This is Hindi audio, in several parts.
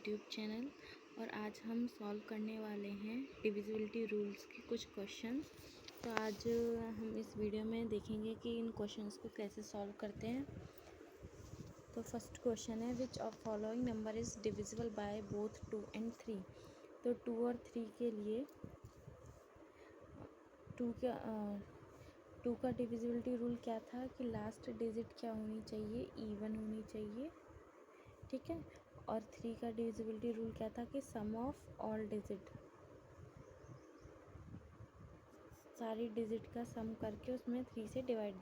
YouTube channel. और आज हम सॉल्व करने वाले हैं डिविजिबिलिटी रूल्स के कुछ क्वेश्चंस। तो आज हम इस वीडियो में देखेंगे कि इन क्वेश्चंस को कैसे सॉल्व करते हैं। तो फर्स्ट क्वेश्चन है, which of following number is divisible by both 2 and 3। तो 2 और 3 के लिए 2 का डिविजिबिलिटी रूल क्या था कि लास्ट डिजिट क्या होनी चाहिए, इवन होनी चाहिए, ठीक है। और 3 का डिविजिबिलिटी रूल क्या था कि सम ऑफ ऑल डिजिट, सारी डिजिट का सम करके उसमें 3 से डिवाइड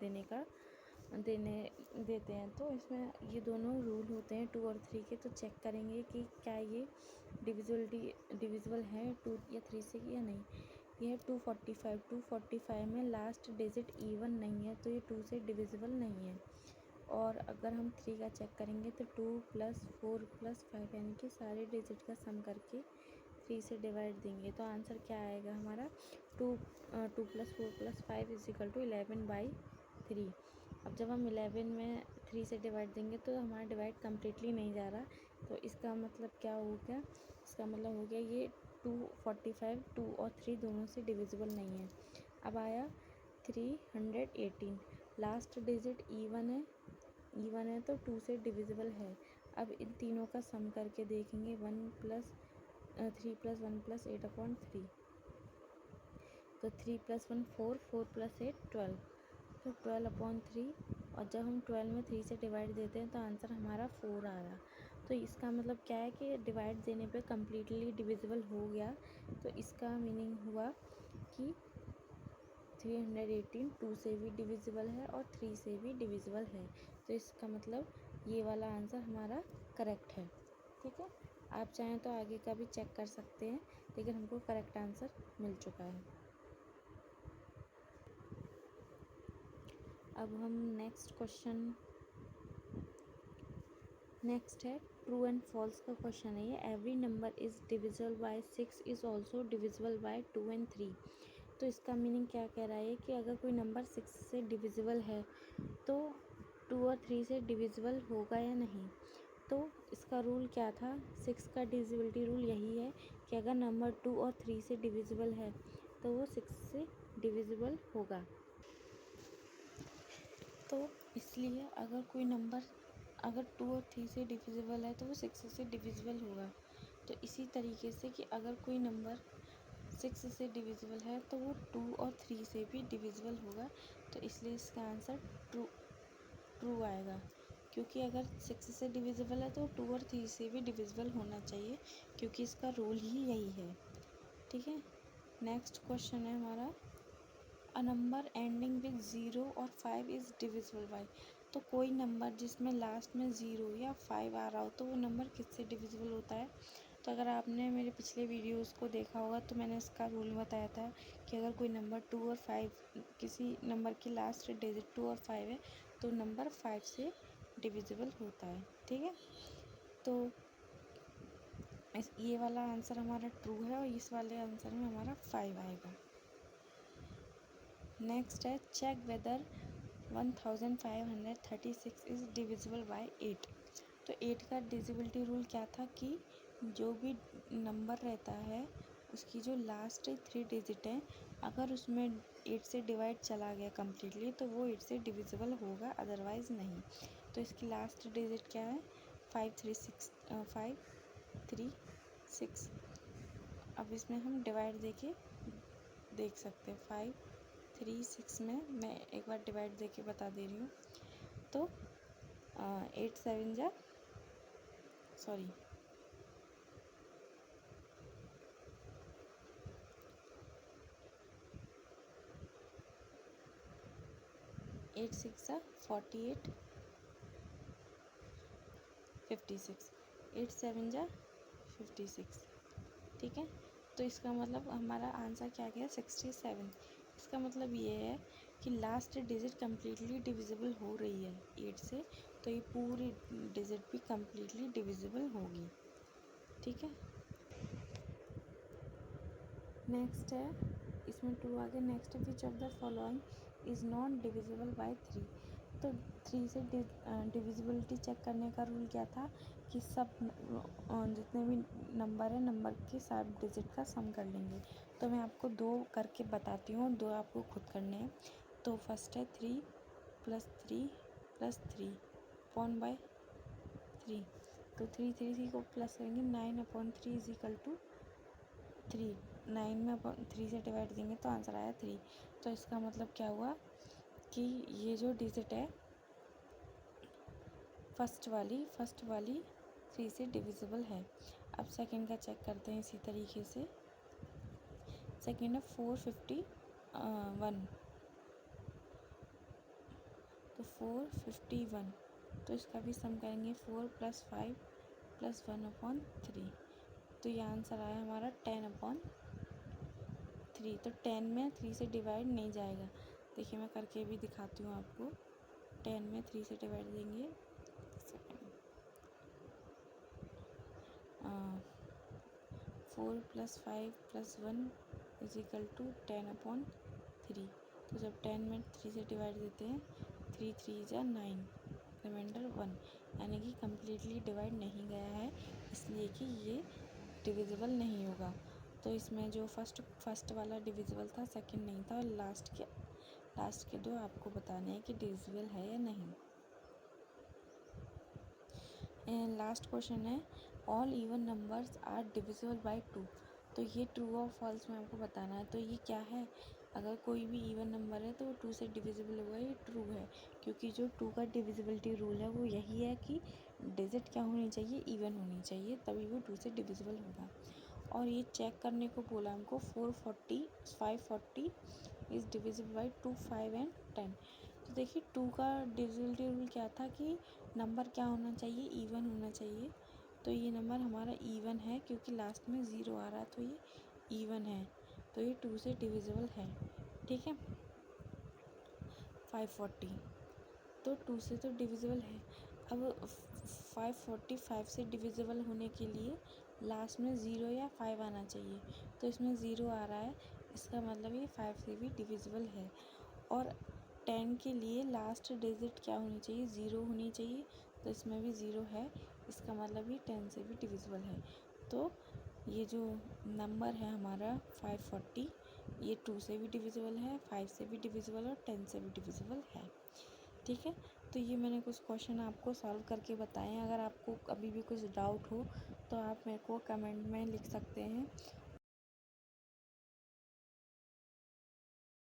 देते हैं। तो इसमें ये दोनों रूल होते हैं 2 और 3 के। तो चेक करेंगे कि क्या ये डिविजिबल है 2 या 3 से या नहीं। ये है 245 में लास्ट डिजिट इवन नहीं है, तो ये 2 से डिविजिबल नहीं है। और अगर हम 3 का चेक करेंगे तो 2 + 4 + 5 यानी कि सारे डिजिट का सम करके 3 से डिवाइड देंगे। तो आंसर क्या आएगा हमारा, 2 + 4 + 5 = 11/3। अब जब हम 11 में 3 से डिवाइड देंगे तो हमारा डिवाइड कम्प्लीटली नहीं जा रहा। तो इसका मतलब क्या हो गया, इसका मतलब हो गया ये 245 2 और 3 दोनों से डिविजिबल नहीं है। अब आया 318, लास्ट डिजिट इवन है तो 2 से डिविजिबल है। अब इन तीनों का सम करके देखेंगे, 3 + 1 + 8/3। तो 3 + 1 4 4 + 8 12, तो 12/3। और जब हम 12 में 3 से डिवाइड देते हैं तो आंसर हमारा 4 आ रहा। तो इसका मतलब क्या है कि डिवाइड देने पे कम्प्लीटली डिविजिबल हो गया। तो इसका मीनिंग हुआ कि 318 2 से भी डिविजिबल है और 3 से भी डिविजिबल है। तो इसका मतलब ये वाला आंसर हमारा करेक्ट है, ठीक है। आप चाहें तो आगे का भी चेक कर सकते हैं, लेकिन हमको करेक्ट आंसर मिल चुका है। अब हम नेक्स्ट है ट्रू एंड फॉल्स का क्वेश्चन है ये। Every number is divisible bye 6 is also divisible by 2 and 3। तो इसका मीनिंग क्या कह रहा है कि अगर कोई नंबर 6 से डिविजिबल है तो 2 और 3 से डिविजिबल होगा या नहीं। तो इसका रूल क्या था, 6 का डिविजिबिलिटी रूल यही है कि अगर नंबर 2 और 3 से डिविजिबल है तो वो 6 से डिविजिबल होगा। तो इसलिए अगर कोई नंबर अगर 2 और 3 से डिविजिबल है तो वो 6 से डिविजिबल होगा। तो इसी तरीके से कि अगर कोई नंबर 6 से डिविजिबल है तो वो 2 और 3 से भी डिविजिबल होगा। तो इसलिए इसका आंसर ट्रू आएगा, क्योंकि अगर 6 से डिविजिबल है तो 2 और 3 से भी डिविजिबल होना चाहिए, क्योंकि इसका रूल ही यही है, ठीक है। नेक्स्ट क्वेश्चन है हमारा, अ नंबर एंडिंग विद 0 और 5 इज़ डिविजिबल बाय। तो कोई नंबर जिसमें लास्ट में 0 या 5 आ रहा हो तो वो नंबर किससे डिविजिबल होता है। तो अगर आपने मेरे पिछले वीडियोस को देखा होगा तो मैंने इसका रूल बताया था कि अगर कोई नंबर 2 और 5, किसी नंबर की लास्ट डिजिट 2 और 5 है तो नंबर 5 से डिविजिबल होता है, ठीक है। तो ये वाला आंसर हमारा ट्रू है और इस वाले आंसर में हमारा 5 आएगा। नेक्स्ट है, check whether 1536 is divisible by 8। तो 8 का डिविजिबिलिटी रूल क्या था कि जो भी नंबर रहता है उसकी जो लास्ट 3 डिजिट हैं, अगर उसमें 8 से डिवाइड चला गया कम्प्लीटली तो वो 8 से डिविजिबल होगा, अदरवाइज़ नहीं। तो इसकी लास्ट डिजिट क्या है, 536 536। अब इसमें हम डिवाइड देख सकते हैं। 536 में मैं एक बार डिवाइड देके बता दे रही हूँ। तो 8 7 जा 8 6 जा 48 56, 8 7 जा 56, ठीक है। तो इसका मतलब हमारा आंसर क्या गया, 67। इसका मतलब ये है कि लास्ट डिजिट कम्प्लीटली डिविजिबल हो रही है 8 से, तो ये पूरी डिजिट भी कम्प्लीटली डिविजिबल होगी, ठीक है। नेक्स्ट है, इसमें 2 आ गया। नेक्स्ट है, which of the following is not divisible by 3। तो 3 से डिविजिबिलिटी चेक करने का रूल क्या था कि सब जितने भी नंबर है नंबर के सब डिजिट का सम कर लेंगे। तो मैं आपको 2 करके बताती हूँ, 2 आपको खुद करने हैं। तो फर्स्ट है 3 + 3 + 3 अपॉन बाय 3। तो 3 को प्लस करेंगे, 9/3 = 3। 9 में 3 से डिवाइड देंगे तो आंसर आया 3। तो इसका मतलब क्या हुआ कि ये जो डिजिट है फर्स्ट वाली 3 से डिविजिबल है। अब सेकंड का चेक करते हैं इसी तरीके से। सेकंड है 451, तो 451, तो इसका भी सम करेंगे 4 + 5 + 1/3। तो ये आंसर आया हमारा 10/3। तो 10 में 3 से डिवाइड नहीं जाएगा। देखिए मैं करके भी दिखाती हूँ आपको। 10 में 3 से डिवाइड देंगे, 4 + 5 + 1 = 10/3। तो जब 10 में 3 से डिवाइड देते हैं, 3 3 = 9, रिमाइंडर 1, यानी कि कम्प्लीटली डिवाइड नहीं गया है, इसलिए कि ये डिविजिबल नहीं होगा। तो इसमें जो फर्स्ट वाला डिविजिबल था, सेकंड नहीं था, और लास्ट के 2 आपको बताने हैं कि डिविजिबल है या नहीं। लास्ट क्वेश्चन है all even numbers are divisible by 2। तो ये ट्रू और फॉल्स में आपको बताना है। तो ये क्या है, अगर कोई भी इवन नंबर है तो वो 2 से डिविजिबल होगा, ये ट्रू है, क्योंकि जो 2 का डिविजिबिलिटी रूल है वो यही है कि डिजिट क्या होनी चाहिए, इवन होनी चाहिए, तभी वो 2 से डिविजिबल होगा। और ये चेक करने को बोला हमको 540 इज़ डिविजिबल बाई 2, 5 एंड 10। तो देखिए 2 का डिविजिबिलिटी रूल क्या था कि नंबर क्या होना चाहिए, इवन होना चाहिए। तो ये नंबर हमारा इवन है, क्योंकि लास्ट में 0 आ रहा है, तो ये इवन है, तो ये 2 से डिविजिबल है। ठीक है, 540 तो 2 से तो डिविजिबल है। अब 545 से डिविजिबल होने के लिए लास्ट में 0 या 5 आना चाहिए, तो इसमें 0 आ रहा है, इसका मतलब ये 5 से भी डिविजिबल है। और 10 के लिए लास्ट डिजिट क्या होनी चाहिए, 0 होनी चाहिए, तो इसमें भी 0 है, इसका मतलब ये 10 से भी डिविजिबल है। तो ये जो नंबर है हमारा 540, ये 2 से भी डिविजिबल है, 5 से भी डिविजिबल और 10 से भी डिविजिबल है। ठीक है, तो ये मैंने कुछ क्वेश्चन आपको सॉल्व करके बताए हैं। अगर आपको अभी भी कुछ डाउट हो तो आप मेरे को कमेंट में लिख सकते हैं,